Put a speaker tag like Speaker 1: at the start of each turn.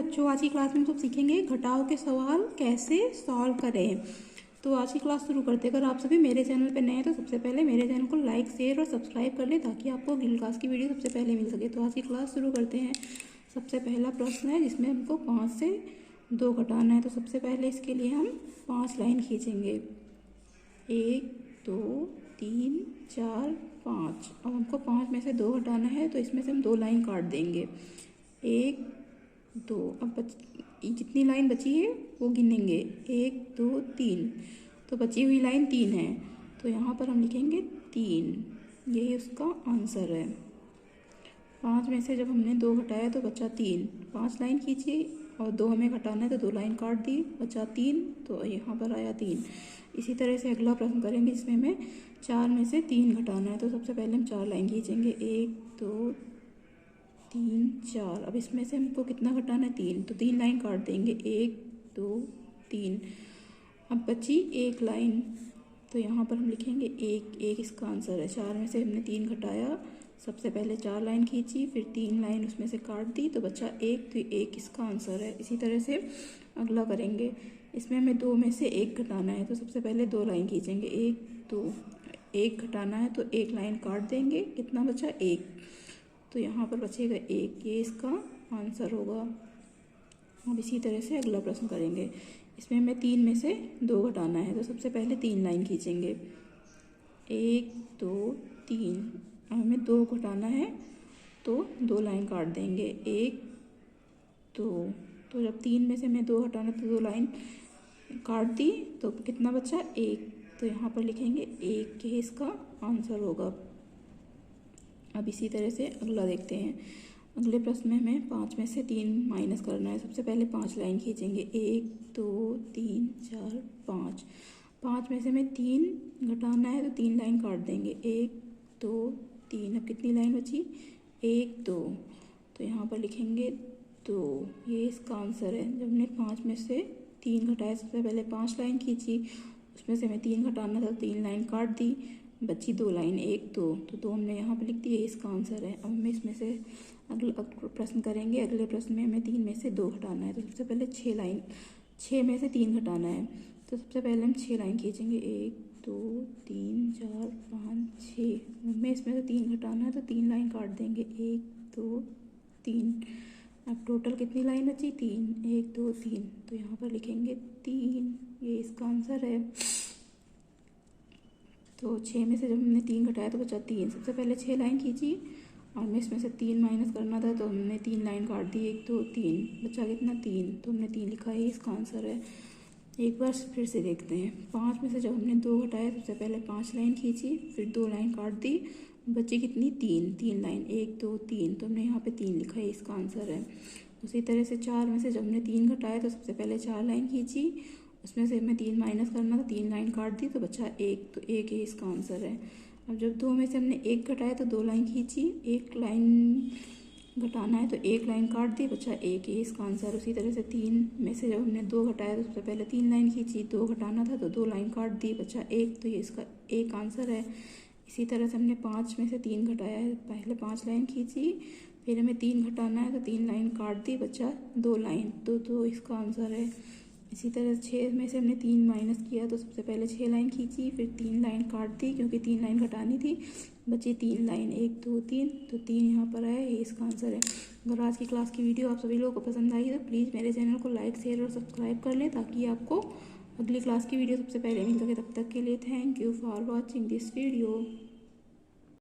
Speaker 1: बच्चों, आज की क्लास में हम सब सीखेंगे घटाव के सवाल कैसे सॉल्व करें। तो आज की क्लास शुरू करते हैं। अगर आप सभी मेरे चैनल पर नए हैं तो सबसे पहले मेरे चैनल को लाइक, शेयर और सब्सक्राइब कर लें ताकि आपको अगली क्लास की वीडियो सबसे पहले मिल सके। तो आज की क्लास शुरू करते हैं। सबसे पहला प्रश्न है जिसमें हमको 5 से 2 घटाना है। तो सबसे पहले इसके लिए हम 5 लाइन खींचेंगे। 1 2 3 4 5। अब हमको 5 में से 2 घटाना है तो इसमें से हम 2 लाइन काट देंगे। 1 2। अब जितनी लाइन बची है वो गिनेंगे। 1 2 3। तो बची हुई लाइन 3 है तो यहाँ पर हम लिखेंगे 3। यही उसका आंसर है। 5 में से जब हमने 2 घटाया तो बचा 3। 5 लाइन खींची और 2 हमें घटाना है तो 2 लाइन काट दी, बचा 3। तो यहाँ पर आया 3। इसी तरह से अगला प्रश्न करेंगे जिसमें हमें 4 में से 3 घटाना है। तो सबसे पहले हम 4 लाइन खींचेंगे। 1 2 3 4। अब इसमें से हमको कितना घटाना है? 3। तो 3 लाइन काट देंगे। 1 2 3। अब बची 1 लाइन तो यहाँ पर हम लिखेंगे 1 इसका आंसर है। 4 में से हमने 3 घटाया, सबसे पहले 4 लाइन खींची, फिर 3 लाइन उसमें से काट दी तो बचा 1। तो 1 इसका आंसर है। इसी तरह से अगला करेंगे। इसमें हमें 2 में से 1 घटाना है तो सबसे पहले 2 लाइन खींचेंगे। 1 2। 1 घटाना है तो 1 लाइन काट देंगे। कितना बचा? 1। तो यहाँ पर बचेगा 1। ये इसका आंसर होगा। अब इसी तरह से अगला प्रश्न करेंगे। इसमें हमें 3 में से 2 घटाना है तो सबसे पहले 3 लाइन खींचेंगे। 1 2 3। अब हमें 2 घटाना है तो 2 लाइन काट देंगे। 1 2। तो जब 3 में से हमें 2 घटाना तो 2 लाइन काट दी तो कितना बचा? 1। तो यहाँ पर लिखेंगे 1। ये इसका आंसर होगा। अब इसी तरह से अगला देखते हैं। अगले प्रश्न में हमें 5 में से 3 माइनस करना है। सबसे पहले 5 लाइन खींचेंगे। 1 2 3 4 5। 5 में से हमें 3 घटाना है तो 3 लाइन काट देंगे। 1 2 3। अब कितनी लाइन बची? 1 2। तो यहाँ पर लिखेंगे 2। ये इसका आंसर है। जब हमने 5 में से 3 घटाया, सबसे पहले 5 लाइन खींची, उसमें से हमें 3 घटाना था, 3 लाइन काट दी, बची 2 लाइन। 1 2। तो 2 हमने यहाँ पर लिख दी। ये इसका आंसर है। अब हमें इसमें से अगला प्रश्न करेंगे। अगले प्रश्न में हमें 3 में से 2 घटाना है तो सबसे पहले 6 में से 3 घटाना है तो सबसे पहले हम 6 लाइन खींचेंगे। 1 2 3 4 5 6। हमें इसमें से 3 घटाना है तो 3 लाइन काट देंगे। 1 2 3। अब टोटल कितनी लाइन बची? 3। 1 2 3। तो यहाँ पर लिखेंगे 3। ये इसका आंसर है। तो 6 में से जब हमने 3 घटाया तो बचा 3। सबसे पहले 6 लाइन खींची और हमें इसमें से 3 माइनस करना था तो हमने 3 लाइन काट दी। 1 2 3। बचा कितना? 3। तो हमने 3 लिखा है। इसका आंसर है। एक बार फिर से देखते हैं। 5 में से जब हमने 2 घटाया, सबसे पहले 5 लाइन खींची, फिर 2 लाइन काट दी, बची कितनी? 3 लाइन। 1 2 3। तो हमने यहाँ पे 3 लिखा है। इसका आंसर है। उसी तरह से 4 में से जब हमने 3 घटाया तो सबसे पहले 4 लाइन खींची, उसमें से हमें 3 माइनस करना था, 3 लाइन काट दी तो बचा 1। तो 1 ही इसका आंसर है। अब जब 2 में से हमने 1 घटाया तो 2 लाइन खींची, 1 लाइन घटाना है तो 1 लाइन काट दी, बचा 1। ही इसका आंसर। उसी तरह से 3 में से जब हमने 2 घटाया तो सबसे पहले 3 लाइन खींची, 2 घटाना था तो 2 लाइन काट दी, बचा 1। तो ये इसका 1 आंसर है। इसी तरह से हमने 5 में से 3 घटाया है, पहले 5 लाइन खींची, फिर हमें 3 घटाना है तो 3 लाइन काट दी, बचा 2 लाइन। तो इसका आंसर है। इसी तरह 6 में से हमने 3 माइनस किया तो सबसे पहले 6 लाइन खींची, फिर 3 लाइन काट दी क्योंकि 3 लाइन घटानी थी, बची 3 लाइन। 1 2 3। तो 3 यहाँ पर आया। ये इसका आंसर है। अगर आज की क्लास की वीडियो आप सभी लोगों को पसंद आई तो प्लीज़ मेरे चैनल को लाइक, शेयर और सब्सक्राइब कर लें ताकि आपको अगली क्लास की वीडियो सबसे पहले मिल सके। तब तक के लिए thank you for watching this video.